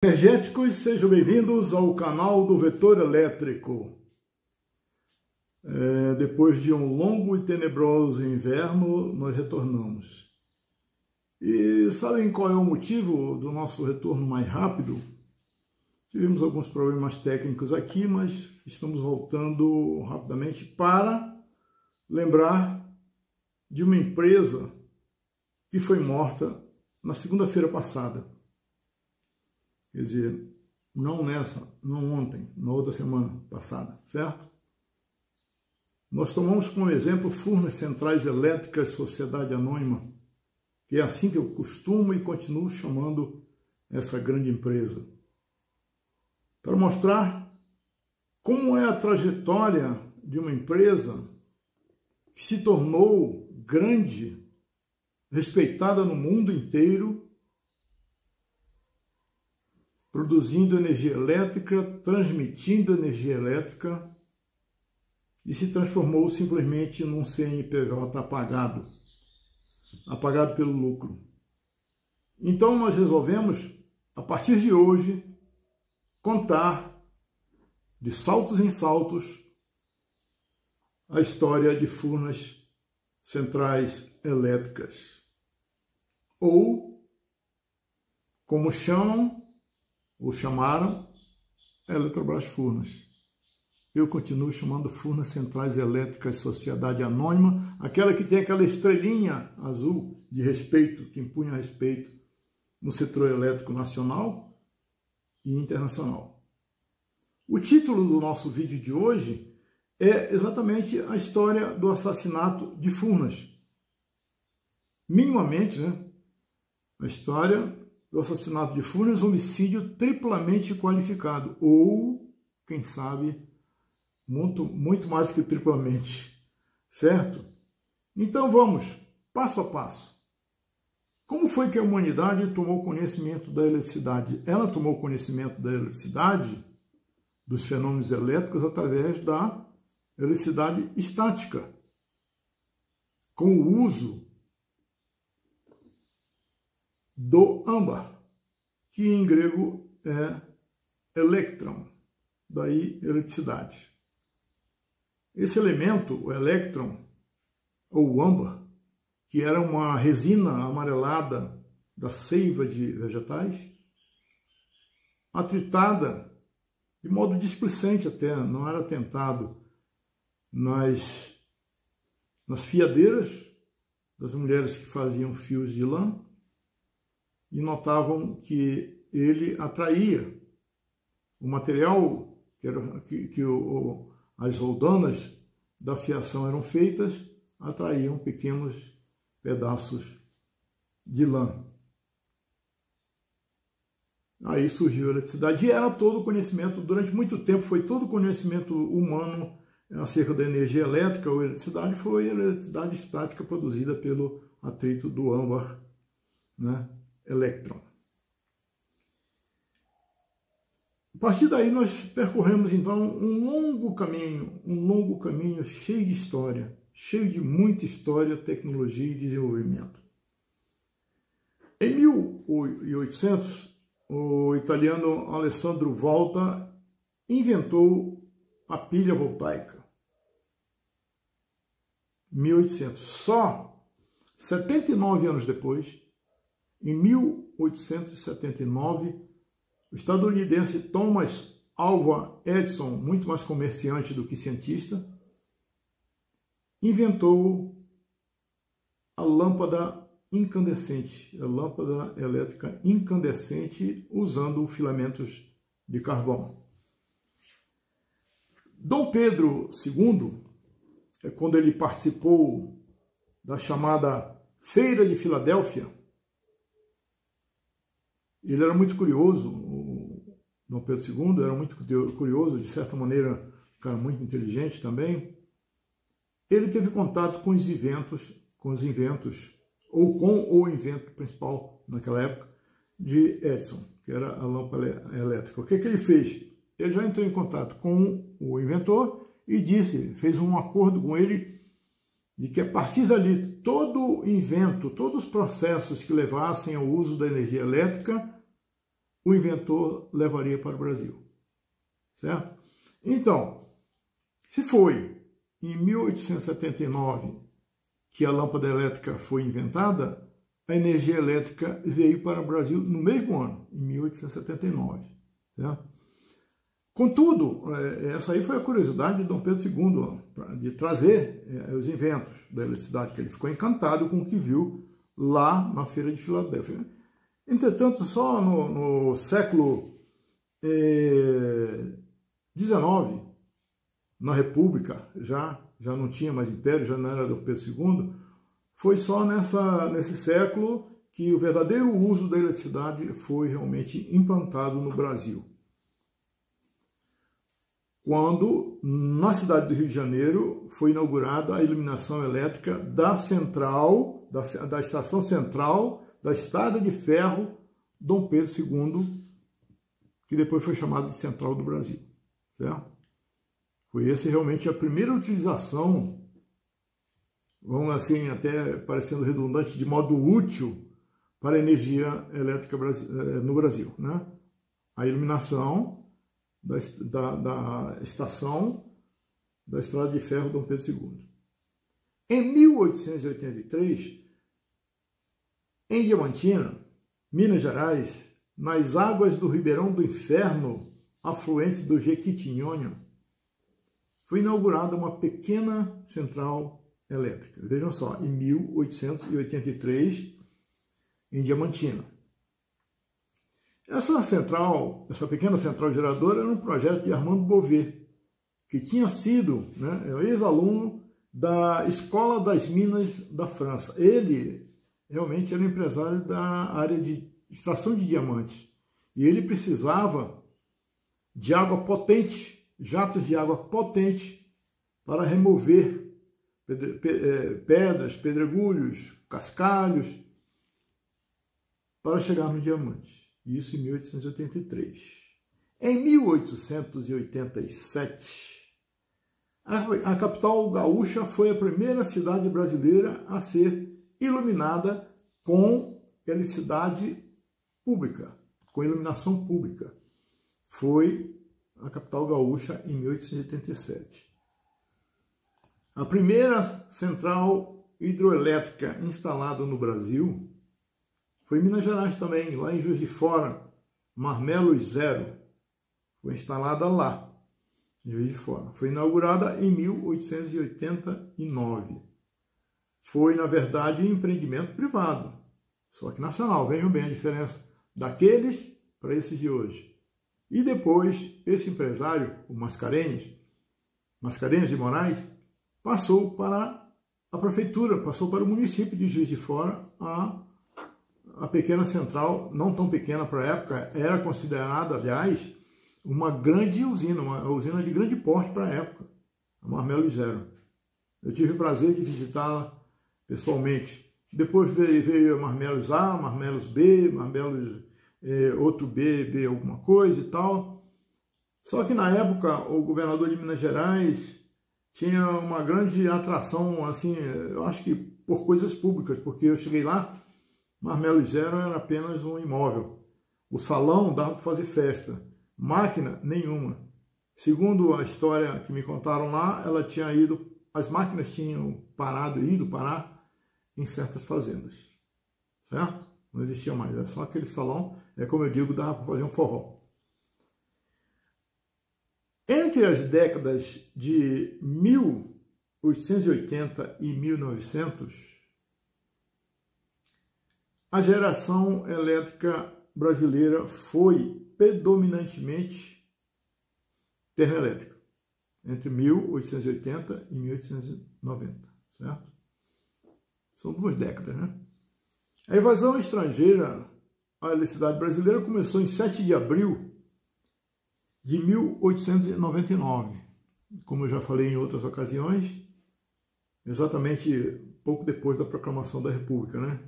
Energéticos, sejam bem-vindos ao canal do Vetor Elétrico. Depois de um longo e tenebroso inverno, nós retornamos. E sabem qual é o motivo do nosso retorno mais rápido? Tivemos alguns problemas técnicos aqui, mas estamos voltando rapidamente para lembrar de uma empresa que foi morta na segunda-feira passada. Quer dizer, não ontem, na outra semana passada, certo? Nós tomamos como exemplo Furnas Centrais Elétricas Sociedade Anônima, que é assim que eu costumo e continuo chamando essa grande empresa, para mostrar como é a trajetória de uma empresa que se tornou grande, respeitada no mundo inteiro, produzindo energia elétrica, transmitindo energia elétrica, e se transformou simplesmente num CNPJ apagado pelo lucro. Então nós resolvemos, a partir de hoje, contar de saltos em saltos a história de Furnas Centrais Elétricas, ou como chamaram, Eletrobras Furnas. Eu continuo chamando Furnas Centrais Elétricas Sociedade Anônima, aquela que tem aquela estrelinha azul de respeito, que impunha respeito no setor elétrico nacional e internacional. O título do nosso vídeo de hoje é exatamente a história do assassinato de Furnas. Minimamente, a história do assassinato de Furnas, homicídio triplamente qualificado, ou, quem sabe, muito mais que triplamente, certo? Então vamos, passo a passo. Como foi que a humanidade tomou conhecimento da eletricidade? Ela tomou conhecimento da eletricidade, dos fenômenos elétricos, através da eletricidade estática, com o uso do âmbar, que em grego é elétron, daí eletricidade. Esse elemento, o elétron, ou o âmbar, que era uma resina amarelada da seiva de vegetais, atritada de modo displicente até, não era tentado nas fiadeiras das mulheres que faziam fios de lã, e notavam que ele atraía o material as roldanas da fiação eram feitas, atraíam pequenos pedaços de lã. Aí surgiu a eletricidade e era todo o conhecimento, durante muito tempo foi todo o conhecimento humano acerca da energia elétrica ou eletricidade, foi a eletricidade estática produzida pelo atrito do âmbar, elétron. A partir daí nós percorremos então um longo caminho cheio de história, cheio de muita história, tecnologia e desenvolvimento. Em 1800, o italiano Alessandro Volta inventou a pilha voltaica. 1800. Só 79 anos depois, em 1879, o estadunidense Thomas Alva Edison, muito mais comerciante do que cientista, inventou a lâmpada incandescente, a lâmpada elétrica incandescente usando filamentos de carvão. Dom Pedro II, quando ele participou da chamada Feira de Filadélfia, ele era muito curioso, o Dom Pedro II era muito curioso, de certa maneira, um cara muito inteligente também. Ele teve contato com os inventos, ou com o invento principal naquela época, de Edison, que era a lâmpada elétrica. O que ele fez? Ele já entrou em contato com o inventor e fez um acordo com ele de que a partir dali todo invento, todos os processos que levassem ao uso da energia elétrica o inventor levaria para o Brasil, certo? Então, se foi em 1879 que a lâmpada elétrica foi inventada, a energia elétrica veio para o Brasil no mesmo ano, em 1879, certo? Contudo, essa aí foi a curiosidade de Dom Pedro II, de trazer os inventos da eletricidade, que ele ficou encantado com o que viu lá na Feira de Filadélfia. Entretanto, só no século XIX, na República, já não tinha mais império, já não era Dom Pedro II, foi só nesse século que o verdadeiro uso da eletricidade foi realmente implantado no Brasil. Quando, na cidade do Rio de Janeiro, foi inaugurada a iluminação elétrica da central, da estação central da Estrada de Ferro Dom Pedro II, que depois foi chamada de Central do Brasil, certo? Foi essa realmente a primeira utilização, vamos assim, até parecendo redundante, de modo útil para a energia elétrica no Brasil, né? A iluminação da estação da Estrada de Ferro Dom Pedro II. Em 1883, em Diamantina, Minas Gerais, nas águas do Ribeirão do Inferno, afluente do Jequitinhonha, foi inaugurada uma pequena central elétrica. Vejam só, em 1883, em Diamantina. Essa pequena central geradora era um projeto de Armando Bovet, que tinha sido, né, ex-aluno da Escola das Minas da França. Ele realmente era um empresário da área de extração de diamantes. E ele precisava de água potente, jatos de água potente, para remover pedras, pedregulhos, cascalhos, para chegar no diamante. Isso em 1883. Em 1887, a capital gaúcha foi a primeira cidade brasileira a ser iluminada com eletricidade pública, com iluminação pública. Foi a capital gaúcha em 1887. A primeira central hidroelétrica instalada no Brasil foi em Minas Gerais também, lá em Juiz de Fora, Marmelos Zero. Foi instalada lá, em Juiz de Fora. Foi inaugurada em 1889. Foi, na verdade, um empreendimento privado, só que nacional. Vejam bem a diferença daqueles para esses de hoje. E depois, esse empresário, o Mascarenhas de Moraes, passou para a prefeitura, passou para o município de Juiz de Fora a pequena central, não tão pequena para a época, era considerada, aliás, uma grande usina, uma usina de grande porte para a época, a Marmelos Zero. Eu tive o prazer de visitá-la pessoalmente. Depois veio a Marmelos A, Marmelos B, Marmelos outro B alguma coisa e tal. Só que na época o governador de Minas Gerais tinha uma grande atração, assim, eu acho que por coisas públicas, porque eu cheguei lá, Marmelos Zero era apenas um imóvel. O salão dava para fazer festa. Máquina, nenhuma. Segundo a história que me contaram lá, as máquinas tinham ido parar em certas fazendas. Certo? Não existia mais. Era só aquele salão, como eu digo, dava para fazer um forró. Entre as décadas de 1880 e 1900, a geração elétrica brasileira foi predominantemente termoelétrica, entre 1880 e 1890, certo? São 2 décadas, né? A invasão estrangeira à eletricidade brasileira começou em 7 de abril de 1899, como eu já falei em outras ocasiões, exatamente pouco depois da proclamação da República, né?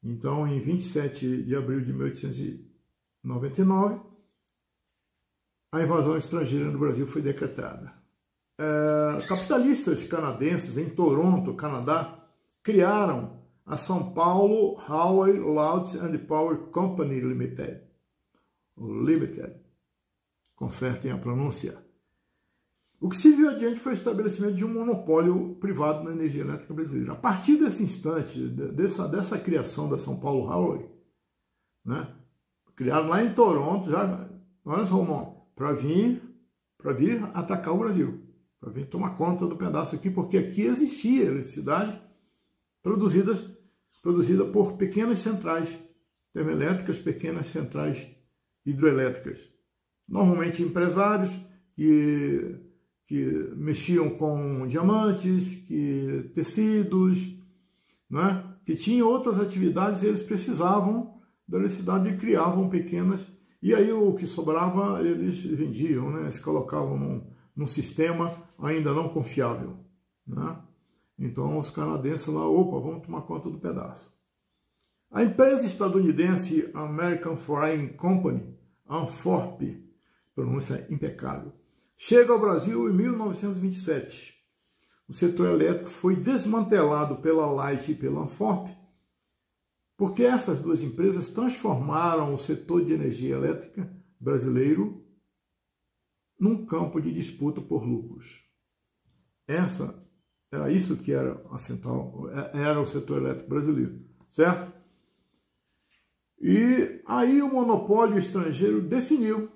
Então, em 27 de abril de 1899, a invasão estrangeira no Brasil foi decretada. Capitalistas canadenses em Toronto, Canadá, criaram a São Paulo Power, Light and Power Company Limited, Limited. Consertem a pronúncia. O que se viu adiante foi o estabelecimento de um monopólio privado na energia elétrica brasileira. A partir desse instante, dessa criação da São Paulo Power, né, criado lá em Toronto, já, olha só o nome, para vir atacar o Brasil, para vir tomar conta do pedaço aqui, porque aqui existia eletricidade produzida por pequenas centrais termoelétricas, pequenas centrais hidroelétricas. Normalmente empresários que mexiam com diamantes, tecidos, né? Que tinham outras atividades e eles precisavam da eletricidade e criavam pequenas, e aí o que sobrava eles vendiam, né? Eles colocavam num sistema ainda não confiável, né? Então os canadenses lá, opa, vamos tomar conta do pedaço. A empresa estadunidense American Foreign Company, ANFORP, pronúncia impecável, chega ao Brasil em 1927. O setor elétrico foi desmantelado pela Light e pela ANFORP, porque essas duas empresas transformaram o setor de energia elétrica brasileiro num campo de disputa por lucros. Era isso que era a central, era o setor elétrico brasileiro, certo? E aí o monopólio estrangeiro definiu.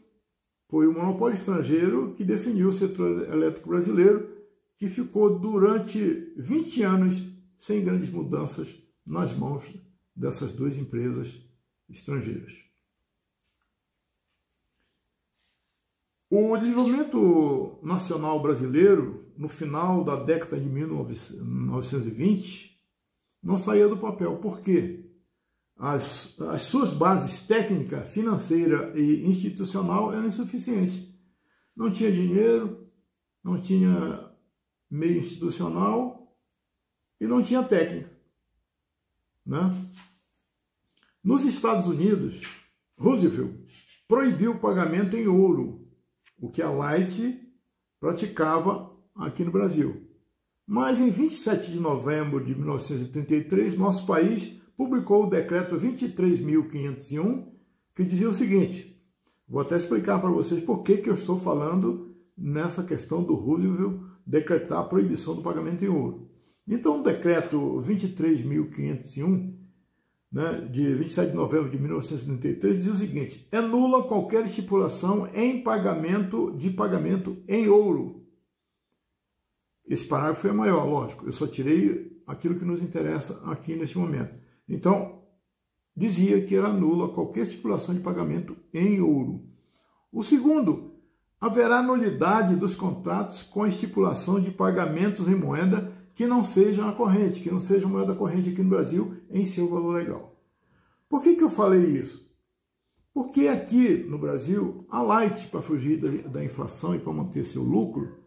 Foi o monopólio estrangeiro que definiu o setor elétrico brasileiro, que ficou durante 20 anos sem grandes mudanças nas mãos dessas duas empresas estrangeiras. O desenvolvimento nacional brasileiro, no final da década de 1920, não saía do papel. Por quê? As suas bases técnica, financeira e institucional eram insuficientes. Não tinha dinheiro, não tinha meio institucional e não tinha técnica, né? Nos Estados Unidos, Roosevelt proibiu o pagamento em ouro, o que a Light praticava aqui no Brasil. Mas em 27 de novembro de 1933, nosso país publicou o decreto 23.501, que dizia o seguinte, vou até explicar para vocês por que eu estou falando nessa questão do Roosevelt decretar a proibição do pagamento em ouro. Então, o decreto 23.501, né, de 27 de novembro de 1933, dizia o seguinte, é nula qualquer estipulação de pagamento em ouro. Esse parágrafo é maior, lógico, eu só tirei aquilo que nos interessa aqui neste momento. Então, dizia que era nula qualquer estipulação de pagamento em ouro. O segundo, haverá nulidade dos contratos com estipulação de pagamentos em moeda que não seja a corrente, que não seja moeda corrente aqui no Brasil em seu valor legal. Por que eu falei isso? Porque aqui no Brasil, a Light, para fugir da inflação e para manter seu lucro,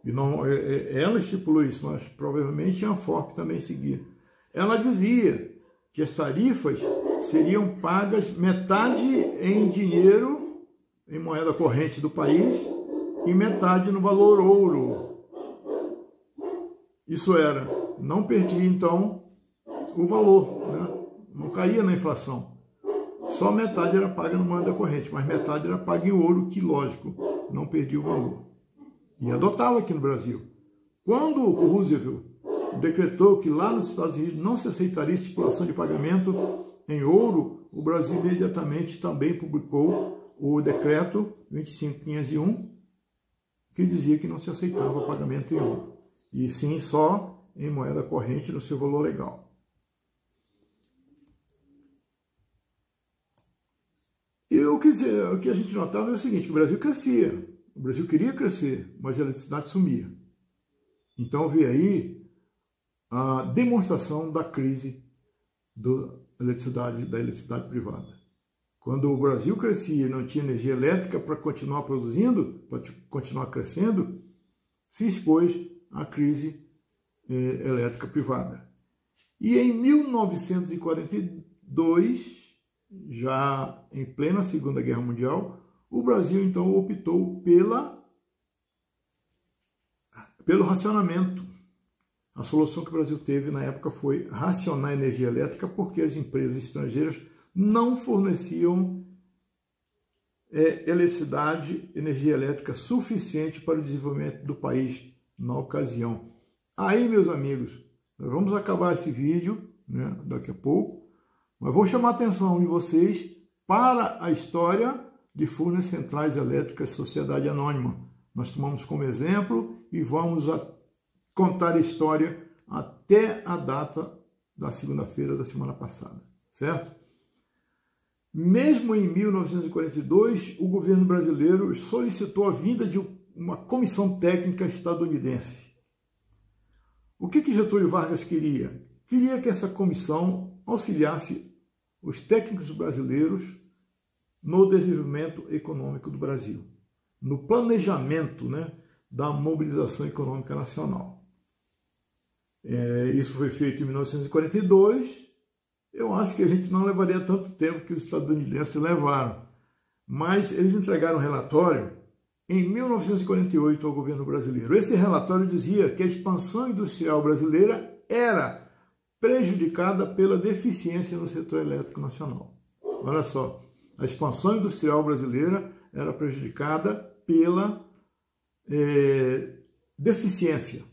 e não, ela estipulou isso, mas provavelmente a ANFORP também seguia. Ela dizia que as tarifas seriam pagas metade em dinheiro, em moeda corrente do país, e metade no valor ouro. Isso era, não perdia então o valor, né? Não caía na inflação. Só metade era paga na moeda corrente, mas metade era paga em ouro, que lógico, não perdia o valor. E adotava aqui no Brasil. Quando o Roosevelt decretou que lá nos Estados Unidos não se aceitaria estipulação de pagamento em ouro, o Brasil imediatamente também publicou o decreto 25.501, que dizia que não se aceitava pagamento em ouro, e sim só em moeda corrente no seu valor legal. E o que a gente notava é o seguinte, que o Brasil crescia, o Brasil queria crescer, mas a eletricidade sumia. Então veio aí a demonstração da crise da eletricidade privada. Quando o Brasil crescia e não tinha energia elétrica para continuar produzindo, para continuar crescendo, se expôs à crise elétrica privada. E em 1942, já em plena Segunda Guerra Mundial, o Brasil então optou pelo racionamento. A solução que o Brasil teve na época foi racionar a energia elétrica, porque as empresas estrangeiras não forneciam eletricidade, energia elétrica suficiente para o desenvolvimento do país na ocasião. Aí, meus amigos, nós vamos acabar esse vídeo, né, daqui a pouco, mas vou chamar a atenção de vocês para a história de Furnas Centrais Elétricas Sociedade Anônima. Nós tomamos como exemplo e vamos contar a história até a data da segunda-feira da semana passada, certo? Mesmo em 1942, o governo brasileiro solicitou a vinda de uma comissão técnica estadunidense. O que Getúlio Vargas queria? Queria que essa comissão auxiliasse os técnicos brasileiros no desenvolvimento econômico do Brasil, no planejamento, né, da mobilização econômica nacional. Isso foi feito em 1942. Eu acho que a gente não levaria tanto tempo que os estadunidenses levaram, mas eles entregaram um relatório em 1948 ao governo brasileiro. Esse relatório dizia que a expansão industrial brasileira era prejudicada pela deficiência no setor elétrico nacional. Olha só, a expansão industrial brasileira era prejudicada pela deficiência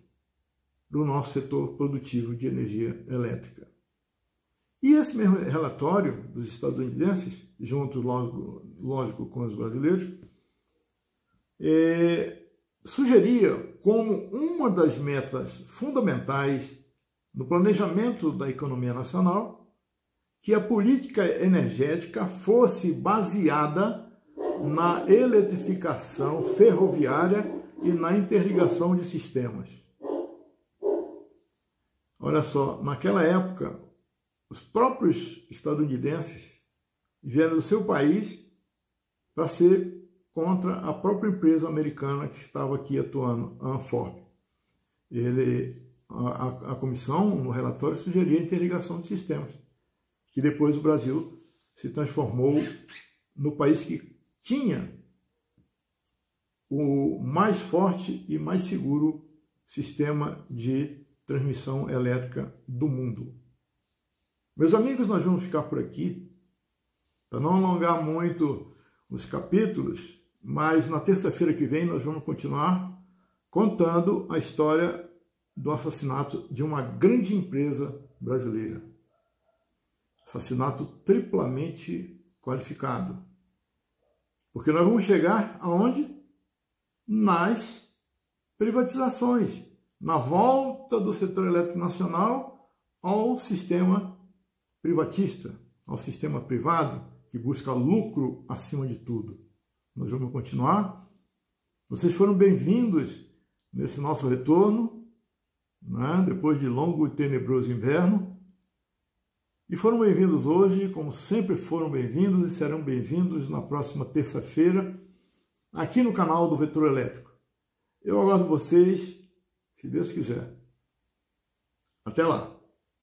do nosso setor produtivo de energia elétrica. E esse mesmo relatório dos estadunidenses, junto, lógico, com os brasileiros, sugeria como uma das metas fundamentais no planejamento da economia nacional que a política energética fosse baseada na eletrificação ferroviária e na interligação de sistemas. Olha só, naquela época, os próprios estadunidenses vieram do seu país para ser contra a própria empresa americana que estava aqui atuando, a Anforb. A comissão, no relatório, sugeria a interligação de sistemas, que depois o Brasil se transformou no país que tinha o mais forte e mais seguro sistema de transmissão elétrica do mundo. Meus amigos, nós vamos ficar por aqui, para não alongar muito os capítulos, mas na terça-feira que vem nós vamos continuar contando a história do assassinato de uma grande empresa brasileira. Assassinato triplamente qualificado. Porque nós vamos chegar aonde? Nas privatizações, na volta do setor elétrico nacional ao sistema privatista, ao sistema privado, que busca lucro acima de tudo. Nós vamos continuar. Vocês foram bem-vindos nesse nosso retorno, né, depois de longo e tenebroso inverno. E foram bem-vindos hoje, como sempre foram bem-vindos e serão bem-vindos na próxima terça-feira, aqui no canal do Vetor Elétrico. Eu aguardo vocês, se Deus quiser. Até lá!